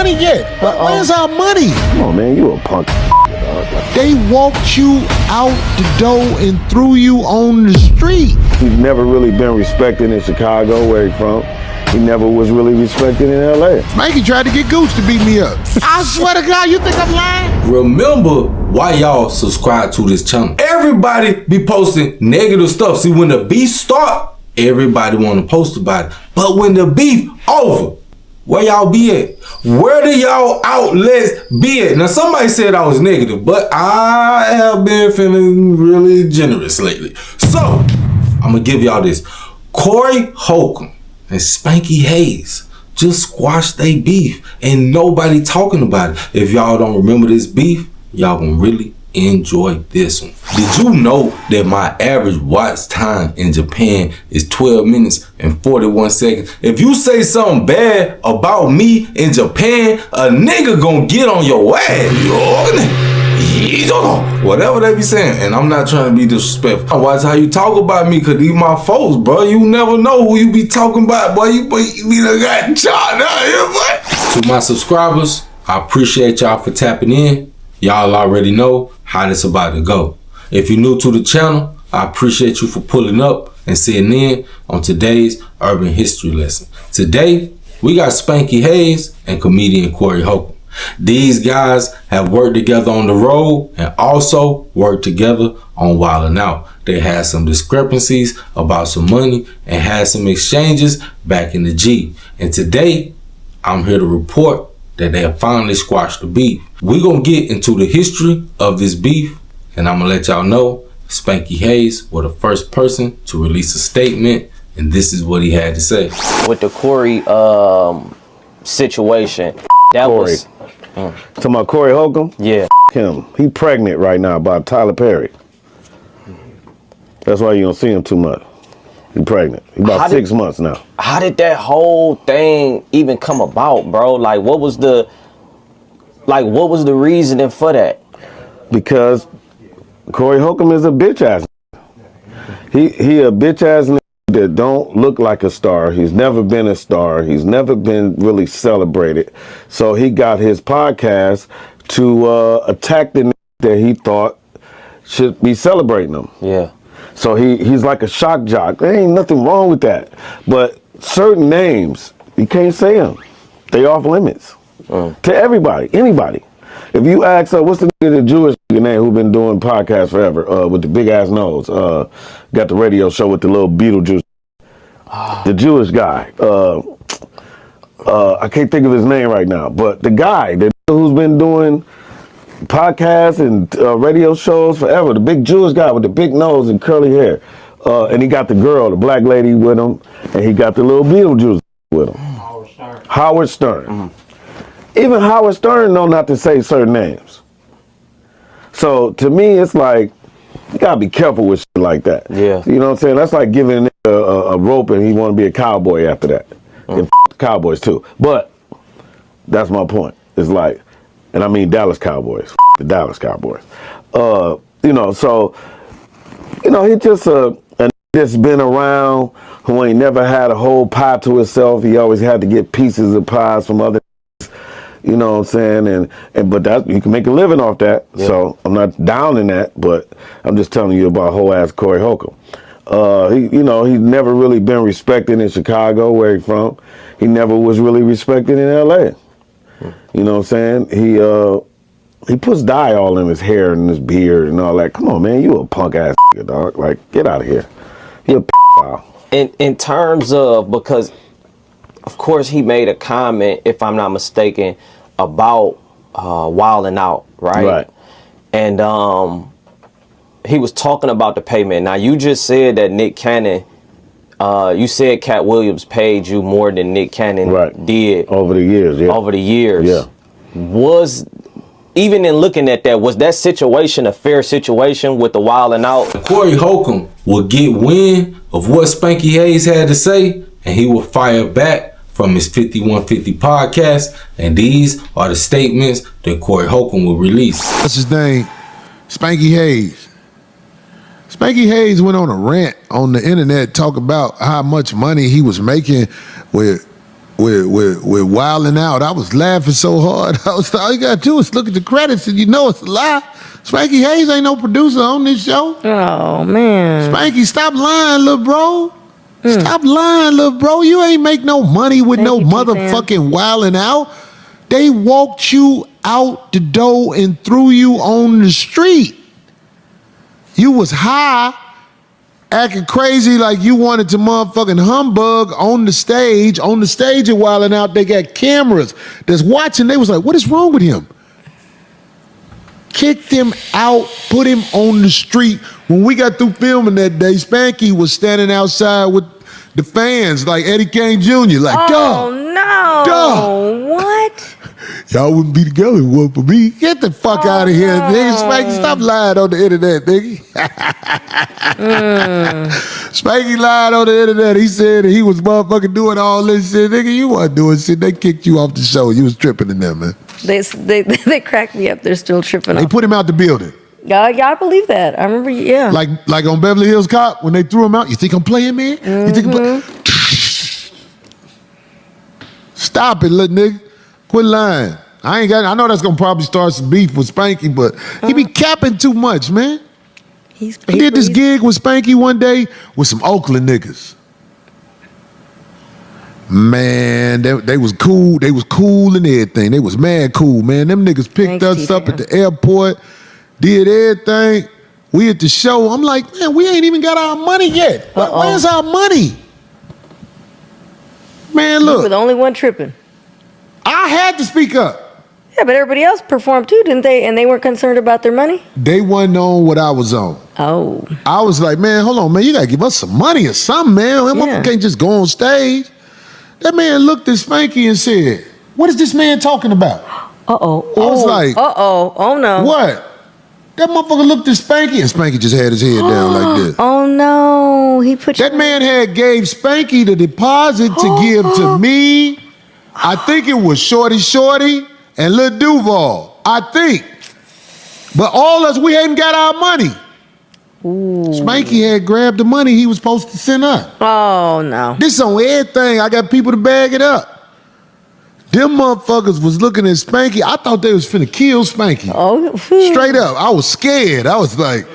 money yet. Where's our money? Come on, man, you a punk. They walked you out the door and threw you on the street. He's never really been respected in Chicago, where he's from. He never was really respected in LA. Spanky tried to get Goose to beat me up. I swear to God, you think I'm lying? Remember why y'all subscribe to this channel. Everybody be posting negative stuff. See, when the beef start, everybody want to post about it. But when the beef over, where y'all be at? Where do y'all outlets be at? Now, somebody said I was negative, but I have been feeling really generous lately. So, I'm going to give y'all this. Corey Holcomb and Spanky Hayes just squashed they beef, and nobody talking about it. If y'all don't remember this beef, y'all gonna really enjoy this one. Did you know that my average watch time in Japan is 12 minutes and 41 seconds? If you say something bad about me in Japan, a nigga gonna get on your ass. Whatever they be saying, and I'm not trying to be disrespectful. Watch how you talk about me, cause these my folks, bro. You never know who you be talking about, boy. You be the guy shot out here, boy. To my subscribers, I appreciate y'all for tapping in. Y'all already know how this about to go. If you're new to the channel, I appreciate you for pulling up and sitting in on today's urban history lesson. Today, we got Spanky Hayes and comedian Corey Holcomb. These guys have worked together on the road and also worked together on Wildin' Out. They had some discrepancies about some money and had some exchanges back in the G. And today, I'm here to report that they have finally squashed the beef. We're gonna get into the history of this beef, and I'm gonna let y'all know Spanky Hayes was the first person to release a statement, and this is what he had to say. With the Corey situation, that Corey. was... Talking about Corey Holcomb? Yeah. Him. He pregnant right now by Tyler Perry. That's why you don't see him too much. He pregnant. He about 6 months now. How did that whole thing even come about, bro? Like, what was the reasoning for that? Because Corey Holcomb is a bitch ass. He a bitch ass that don't look like a star. He's never been a star. He's never been really celebrated. So he got his podcast to attack the that he thought should be celebrating him. Yeah. So he's like a shock jock. There ain't nothing wrong with that. But certain names, you can't say them. They off limits to everybody, anybody. If you ask, what's the Jewish name who been doing podcasts forever with the big ass nose? Got the radio show with the little Beetlejuice. The Jewish guy. I can't think of his name right now, but the guy who's been doing podcasts and radio shows forever, the big Jewish guy with the big nose and curly hair. And he got the girl, the black lady with him, and he got the little Beetlejuice with him. Howard Stern. Even Howard Stern know not to say certain names. So to me, it's like, you gotta be careful with shit like that. Yeah. You know what I'm saying? That's like giving a rope and he want to be a cowboy after that. And f the Cowboys too. But that's my point. It's like, and I mean Dallas Cowboys. F the Dallas Cowboys. You know, so, you know, he just that's been around who ain't never had a whole pie to himself. He always had to get pieces of pies from other. You know what I'm saying? And but that you can make a living off that. Yeah. So I'm not down in that, but I'm just telling you about whole ass Corey Holcomb. He's never really been respected in Chicago, where he's from. He never was really respected in LA. You know what I'm saying? He puts dye all in his hair and his beard and all that. Come on, man, you a punk ass dog. Like, get out of here. He a pedophile. In terms of, because of course he made a comment, if I'm not mistaken, about Wildin' Out, right? Right. And he was talking about the payment. Now you just said that Nick Cannon, you said Cat Williams paid you more than Nick Cannon did over the years. Yeah. Over the years. Yeah. Was, even in looking at that, was that situation a fair situation with the Wildin' Out? Corey Holcomb will get wind of what Spanky Hayes had to say, and he will fire back from his 5150 podcast, and these are the statements that Corey Holcomb will release. What's his name? Spanky Hayes. Spanky Hayes went on a rant on the internet talking about how much money he was making with with Wildin' Out. I was laughing so hard. I was all you gotta do is look at the credits and you know it's a lie. Spanky Hayes ain't no producer on this show. Oh man. Spanky, stop lying, little bro. Stop lying, little bro. You ain't make no money with no motherfucking Wildin' Out. They walked you out the door and threw you on the street. You was high, acting crazy like you wanted to motherfucking humbug on the stage. On the stage at Wildin' Out, they got cameras that's watching. They was like, what is wrong with him? Kicked him out, put him on the street. When we got through filming that day, Spanky was standing outside with the fans like Eddie Kane Jr. Like, oh no. What? Y'all wouldn't be together if it wasn't for me. Get the fuck out of here, nigga. Spanky, stop lying on the internet, nigga. Spanky lied on the internet. He said he was motherfucking doing all this shit. Nigga, you wasn't doing shit. They kicked you off the show. You was tripping in there, man. They cracked me up. They're still tripping They off. put him out the building. Yeah, I believe that. I remember, yeah. Like on Beverly Hills Cop, when they threw him out, you think I'm playing, man? You think I'm playing? Stop it, little nigga. Quit lying. I know that's gonna probably start some beef with Spanky, but he be capping too much, man. I did this gig with Spanky one day with some Oakland niggas. Man, they was cool. They was cool and everything. They was mad cool, man. Them niggas picked us up at the airport, did everything. We at the show. I'm like, man, we ain't even got our money yet. Where's our money? Man, look. You were the only one tripping. I had to speak up. Yeah, but everybody else performed too, didn't they? And they weren't concerned about their money? They wasn't on what I was on. Oh. I was like, man, hold on, man. You got to give us some money or something, man. That motherfucker can't just go on stage. That man looked at Spanky and said, what is this man talking about? Uh-oh. I was like, oh no. What? That motherfucker looked at Spanky and Spanky just had his head down like this. Oh no. He put that man had gave Spanky the deposit to give to me. I think it was Shorty and Lil Duval. I think. But all us, we hadn't got our money. Ooh. Spanky had grabbed the money he was supposed to send us. Oh no. This on everything. I got people to bag it up. Them motherfuckers was looking at Spanky. I thought they was finna kill Spanky. Oh, straight up. I was scared. I was like,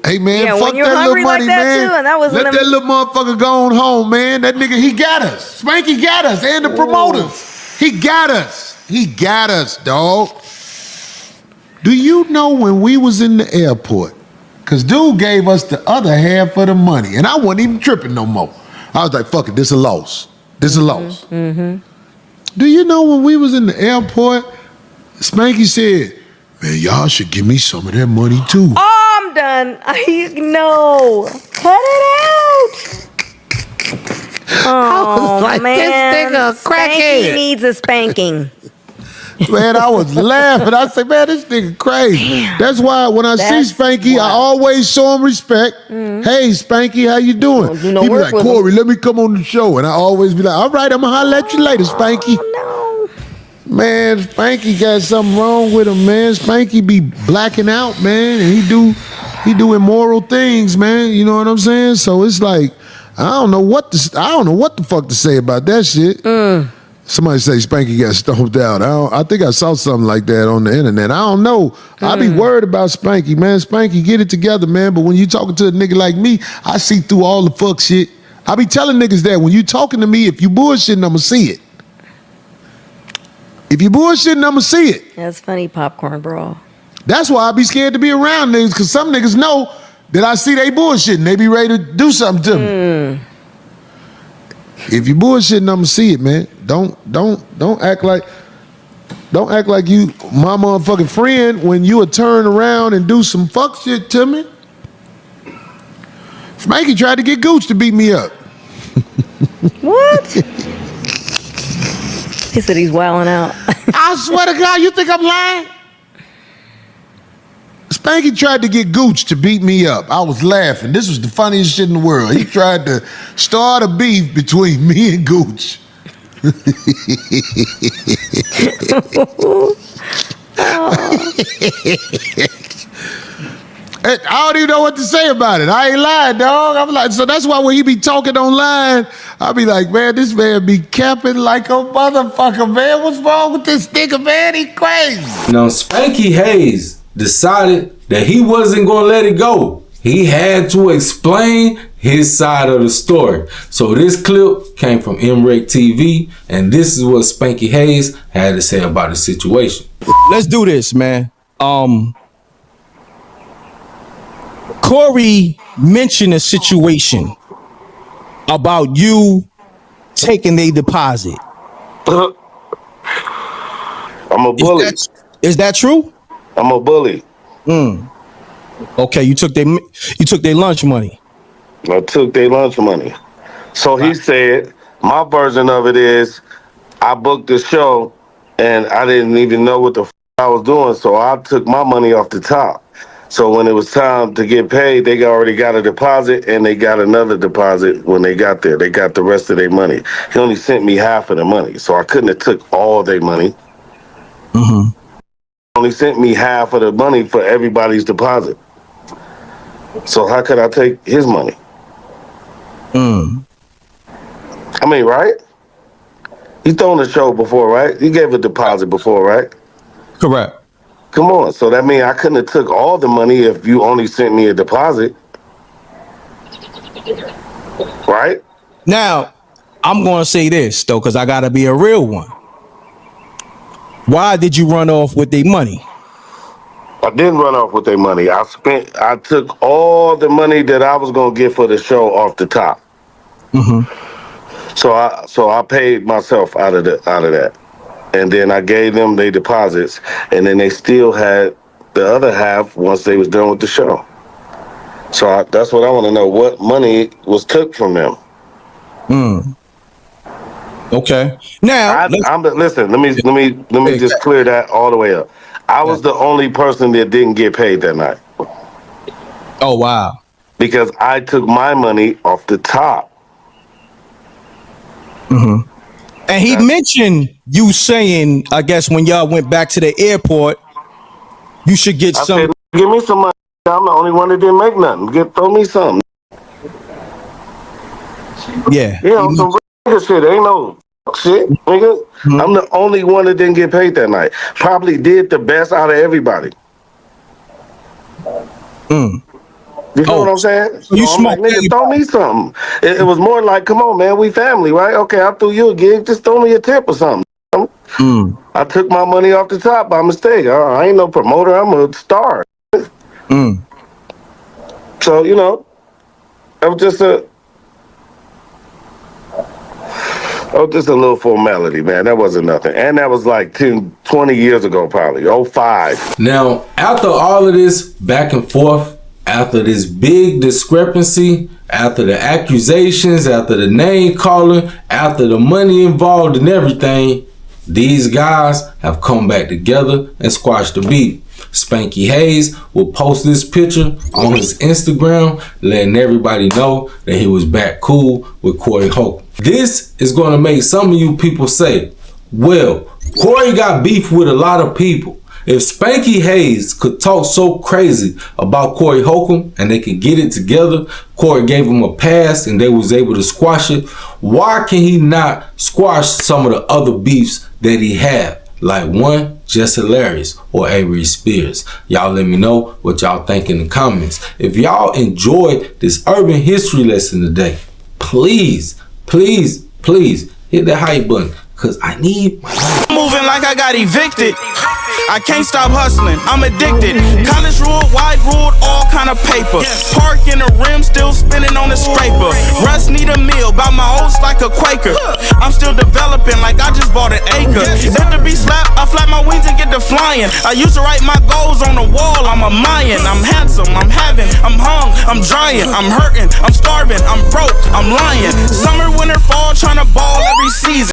hey man, fuck that little money, like man. Too, and that Let that little motherfucker go on home, man. That nigga, he got us. Spanky got us and the promoters. He got us. He got us, dog. Do you know when we was in the airport, because dude gave us the other half of the money, and I wasn't even tripping no more. I was like, fuck it, this a loss. This a loss. Mm-hmm. Do you know when we was in the airport, Spanky said, man, y'all should give me some of that money too. Oh, I'm done. No. Cut it out. Oh, like, man. this nigga crackhead. Spanky needs a spanking. Man, I was laughing. I said, man, this nigga crazy. Damn. That's why when I see Spanky, I always show him respect. Hey, Spanky, how you doing? He be like, Corey, let me come on the show. And I always be like, all right, I'm going to holler at you later, Spanky. Oh, no. Man, Spanky got something wrong with him, man. Spanky be blacking out, man. And he do immoral things, man. You know what I'm saying? So it's like, I don't know what the fuck to say about that shit. Somebody say Spanky got stoned out. I think I saw something like that on the internet. I don't know. I be worried about Spanky, man. Spanky, get it together, man. But when you talking to a nigga like me, I see through all the fuck shit. I be telling niggas that when you talking to me, if you bullshitting, I'ma see it. If you bullshitting, I'ma see it. That's funny, popcorn bro. That's why I be scared to be around niggas, because some niggas know that I see they bullshitting. They be ready to do something to me. If you bullshitting, I'ma see it, man. Don't act like you my motherfucking friend when you would turn around and do some fuck shit to me. Spanky tried to get Gooch to beat me up. What? He said he's wilding out. I swear to God, you think I'm lying? Spanky tried to get Gooch to beat me up. I was laughing. This was the funniest shit in the world. He tried to start a beef between me and Gooch. I don't even know what to say about it. I ain't lying, dog. I'm like, so that's why when he be talking online, I be like, man, this man be capping like a motherfucker, man. What's wrong with this nigga, man? He crazy. Now, Spanky Hayes decided that he wasn't going to let it go. He had to explain his side of the story. So this clip came from MREC TV, and this is what Spanky Hayes had to say about the situation. Let's do this, man. Corey mentioned a situation about you taking a deposit. I'm a bully. Is that true? I'm a bully. Okay, you took their lunch money. I took their lunch money. So he said, my version of it is, I booked the show and I didn't even know what the I was doing, so I took my money off the top. So when it was time to get paid, they already got a deposit and they got another deposit when they got there. They got the rest of their money. He only sent me half of the money, so I couldn't have took all their money. Only sent me half of the money for everybody's deposit. So how could I take his money? I mean, right? He's thrown the show before, right? He gave a deposit before, right? Correct. Come on. So that means I couldn't have took all the money if you only sent me a deposit. Right? Now, I'm going to say this, though, because I got to be a real one. Why did you run off with their money? I didn't run off with their money. I took all the money that I was going to get for the show off the top. So I paid myself out of that. And then I gave them their deposits, and then they still had the other half once they was done with the show. So that's what I want to know. What money was took from them? Okay. Now, listen. Let me just clear that all the way up. I was the only person that didn't get paid that night. Oh wow! Because I took my money off the top. And he mentioned you saying, I guess when y'all went back to the airport, you should get some. Said, give me some money. I'm the only one that didn't make nothing. Throw me something. Yeah. You know, some nigga shit. Ain't no shit, nigga. I'm the only one that didn't get paid that night. Probably did the best out of everybody. You know what I'm saying? So you smart. Like, nigga, throw me something. It was more like, come on, man, we family, right? Okay, I threw you a gig. Just throw me a tip or something. I took my money off the top by mistake. I ain't no promoter. I'm a star. So, you know, it was just a little formality, man. That wasn't nothing. And that was like 10, 20 years ago, probably. 05. Now, after all of this back and forth, after this big discrepancy, after the accusations, after the name calling, after the money involved and everything, these guys have come back together and squashed the beef. Spanky Hayes will post this picture on his Instagram, letting everybody know that he was back cool with Corey Holcomb. This is going to make some of you people say, well, Corey got beef with a lot of people. If Spanky Hayes could talk so crazy about Corey Holcomb and they could get it together, Corey gave him a pass and they was able to squash it, why can he not squash some of the other beefs that he had? Like one, Just Hilarious or Avery Spears. Y'all let me know what y'all think in the comments. If y'all enjoyed this urban history lesson today, please, please, please hit that hype button, because I need my life. Moving like I got evicted. I can't stop hustling, I'm addicted. College ruled, wide ruled, all kind of paper. Park in the rim, still spinning on the scraper. Russ need a meal, got my oats like a Quaker. I'm still developing like I just bought an acre. If the beat slap, I flap my wings and get to flying. I used to write my goals on the wall, I'm a Mayan. I'm handsome, I'm having, I'm hung, I'm drying, I'm hurting, I'm starving, I'm broke, I'm lying. Summer, winter, fall, trying to ball every season.